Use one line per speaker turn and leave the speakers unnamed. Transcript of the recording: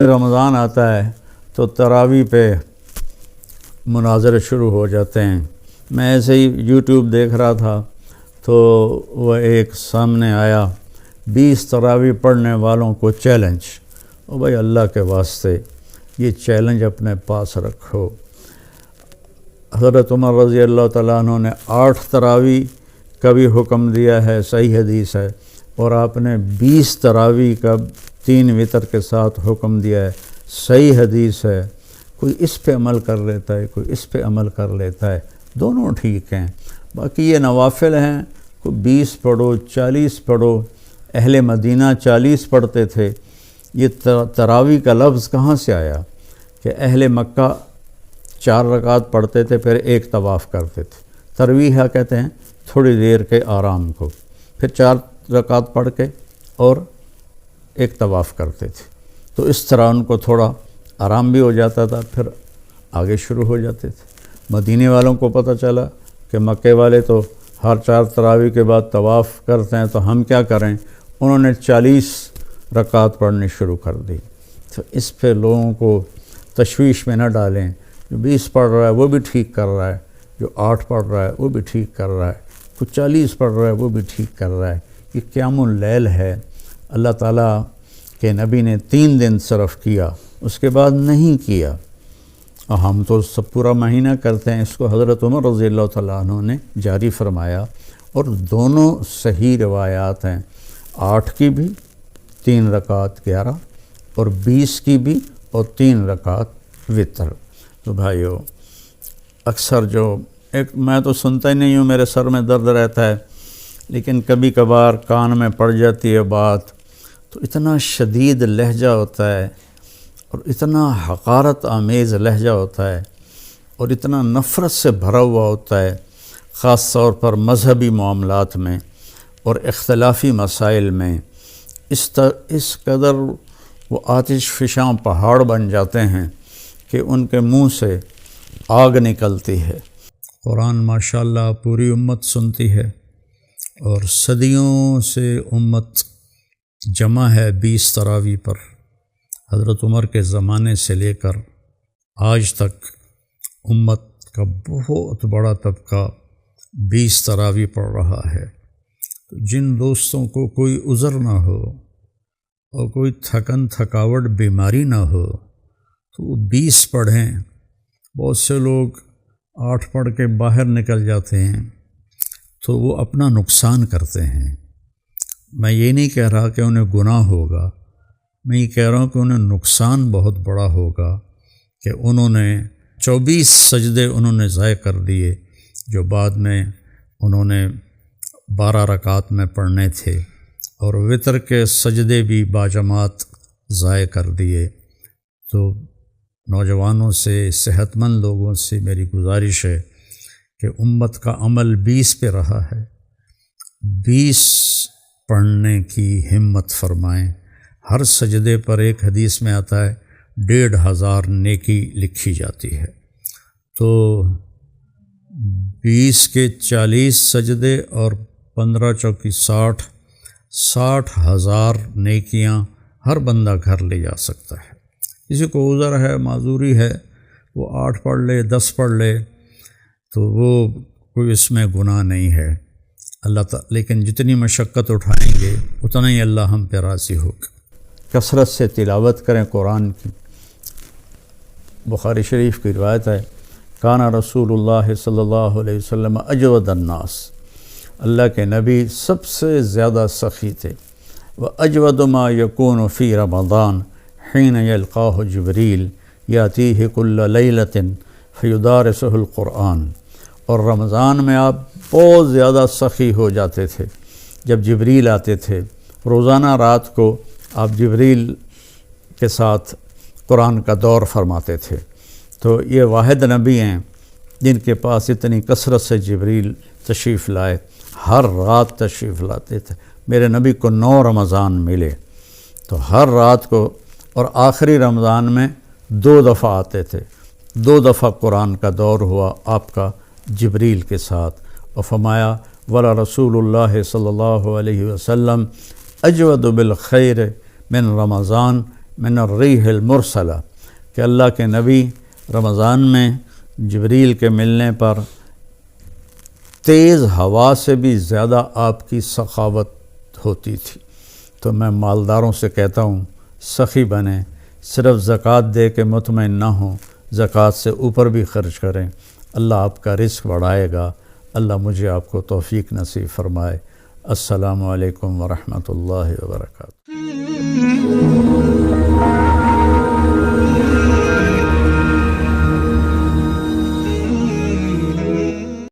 رمضان آتا ہے تو تراویح پہ مناظرے شروع ہو جاتے ہیں۔ میں ایسے ہی یوٹیوب دیکھ رہا تھا تو وہ ایک سامنے آیا 20 تراویح پڑھنے والوں کو چیلنج۔ او بھائی اللہ کے واسطے یہ چیلنج اپنے پاس رکھو۔ حضرت عمر رضی اللہ تعالیٰ عنہ نے 8 تراویح کا بھی حکم دیا ہے، صحیح حدیث ہے، اور آپ نے 20 تراویح کا 3 وتر کے ساتھ حکم دیا ہے، صحیح حدیث ہے۔ کوئی اس پہ عمل کر لیتا ہے، کوئی اس پہ عمل کر لیتا ہے، دونوں ٹھیک ہیں۔ باقی یہ نوافل ہیں، کوئی 20 پڑھو 40 پڑھو، اہل مدینہ 40 پڑھتے تھے۔ یہ تراویح کا لفظ کہاں سے آیا کہ اہل مکہ 4 رکعت پڑھتے تھے پھر ایک طواف کرتے تھے۔ ترویح کہتے ہیں تھوڑی دیر کے آرام کو، پھر 4 رکعت پڑھ کے اور ایک طواف کرتے تھے۔ تو اس طرح ان کو تھوڑا آرام بھی ہو جاتا تھا، پھر آگے شروع ہو جاتے تھے۔ مدینے والوں کو پتہ چلا کہ مکے والے تو ہر 4 تراویح کے بعد طواف کرتے ہیں، تو ہم کیا کریں؟ انہوں نے 40 رکعت پڑھنی شروع کر دی۔ تو اس پہ لوگوں کو تشویش میں نہ ڈالیں۔ جو 20 پڑھ رہا ہے وہ بھی ٹھیک کر رہا ہے، جو 8 پڑھ رہا ہے وہ بھی ٹھیک کر رہا ہے، کوئی 40 پڑھ رہا ہے وہ بھی ٹھیک کر رہا ہے۔ یہ قیام اللیل ہے، اللہ تعالیٰ کے نبی نے 3 دن صرف کیا، اس کے بعد نہیں کیا، اور ہم تو سب پورا مہینہ کرتے ہیں۔ اس کو حضرت عمر رضی اللہ تعالیٰ عنہ نے جاری فرمایا، اور دونوں صحیح روایات ہیں، 8 کی بھی 3 رکعت 11، اور 20 کی بھی اور 3 رکعت وتر۔ تو بھائیو، اکثر جو میں تو سنتا ہی نہیں ہوں، میرے سر میں درد رہتا ہے، لیکن کبھی کبھار کان میں پڑ جاتی ہے بات، تو اتنا شدید لہجہ ہوتا ہے اور اتنا حقارت آمیز لہجہ ہوتا ہے اور اتنا نفرت سے بھرا ہوا ہوتا ہے، خاص طور پر مذہبی معاملات میں اور اختلافی مسائل میں۔ اس قدر وہ آتش فشاں پہاڑ بن جاتے ہیں کہ ان کے منہ سے آگ نکلتی ہے۔ قرآن ماشاءاللہ پوری امت سنتی ہے، اور صدیوں سے امت جمع ہے 20 تراویح پر۔ حضرت عمر کے زمانے سے لے کر آج تک امت کا بہت بڑا طبقہ 20 تراویح پڑھ رہا ہے۔ تو جن دوستوں کو کوئی عذر نہ ہو اور کوئی تھکاوٹ بیماری نہ ہو تو وہ 20 پڑھیں۔ بہت سے لوگ 8 پڑھ کے باہر نکل جاتے ہیں، تو وہ اپنا نقصان کرتے ہیں۔ میں یہ نہیں کہہ رہا کہ انہیں گناہ ہوگا، میں یہ کہہ رہا ہوں کہ انہیں نقصان بہت بڑا ہوگا کہ انہوں نے 24 سجدے انہوں نے ضائع کر دیے، جو بعد میں انہوں نے 12 رکعت میں پڑھنے تھے، اور وتر کے سجدے بھی باجماعت ضائع کر دیے۔ تو نوجوانوں سے، صحت مند لوگوں سے میری گزارش ہے کہ امت کا عمل 20 پہ رہا ہے، 20 پڑھنے کی ہمت فرمائیں۔ ہر سجدے پر ایک حدیث میں آتا ہے 1500 نیکی لکھی جاتی ہے۔ تو 20 کے 40 سجدے اور 15 چوکی 60,000 نیکیاں ہر بندہ گھر لے جا سکتا ہے۔ کسی کو عذر ہے، معذوری ہے، وہ 8 پڑھ لے، 10 پڑھ لے، تو وہ کوئی اس میں گناہ نہیں ہے۔ اللہ تعالیٰ لیکن جتنی مشقت اٹھائیں گے اتنا ہی اللہ ہم پہ راضی ہوگا۔ کثرت سے تلاوت کریں قرآن کی۔ بخاری شریف کی روایت ہے، کانا رسول اللہ صلی اللہ علیہ وسلم اجود الناس، اللہ کے نبی سب سے زیادہ سخی تھے۔ وَأَجْوَدُ مَا يَكُونُ فِي رَمَضَانَ حِينَ يَلْقَاهُ جِبْرِيلُ يَأْتِيهِ كُلَّ لَيْلَةٍ فَيُدَارِسُهُ الْقُرْآنَ، اور رمضان میں آپ بہت زیادہ سخی ہو جاتے تھے۔ جب جبریل آتے تھے روزانہ رات کو آپ جبریل کے ساتھ قرآن کا دور فرماتے تھے۔ تو یہ واحد نبی ہیں جن کے پاس اتنی کثرت سے جبریل تشریف لائے، ہر رات تشریف لاتے تھے۔ میرے نبی کو 9 رمضان ملے، تو ہر رات کو، اور آخری رمضان میں 2 دفعہ آتے تھے، 2 دفعہ قرآن کا دور ہوا آپ کا جبریل کے ساتھ، اور فرمایا ولا رسول اللہ صلی اللہ علیہ وسلم اجود بالخیر من رمضان من الریح المرسلہ، کہ اللہ کے نبی رمضان میں جبریل کے ملنے پر تیز ہوا سے بھی زیادہ آپ کی سخاوت ہوتی تھی۔ تو میں مالداروں سے کہتا ہوں سخی بنیں، صرف زکوٰۃ دے کے مطمئن نہ ہوں، زکوٰۃ سے اوپر بھی خرچ کریں، اللہ آپ کا رزق بڑھائے گا۔ اللہ مجھے آپ کو توفیق نصیب فرمائے۔ السلام علیکم ورحمۃ اللہ وبرکاتہ۔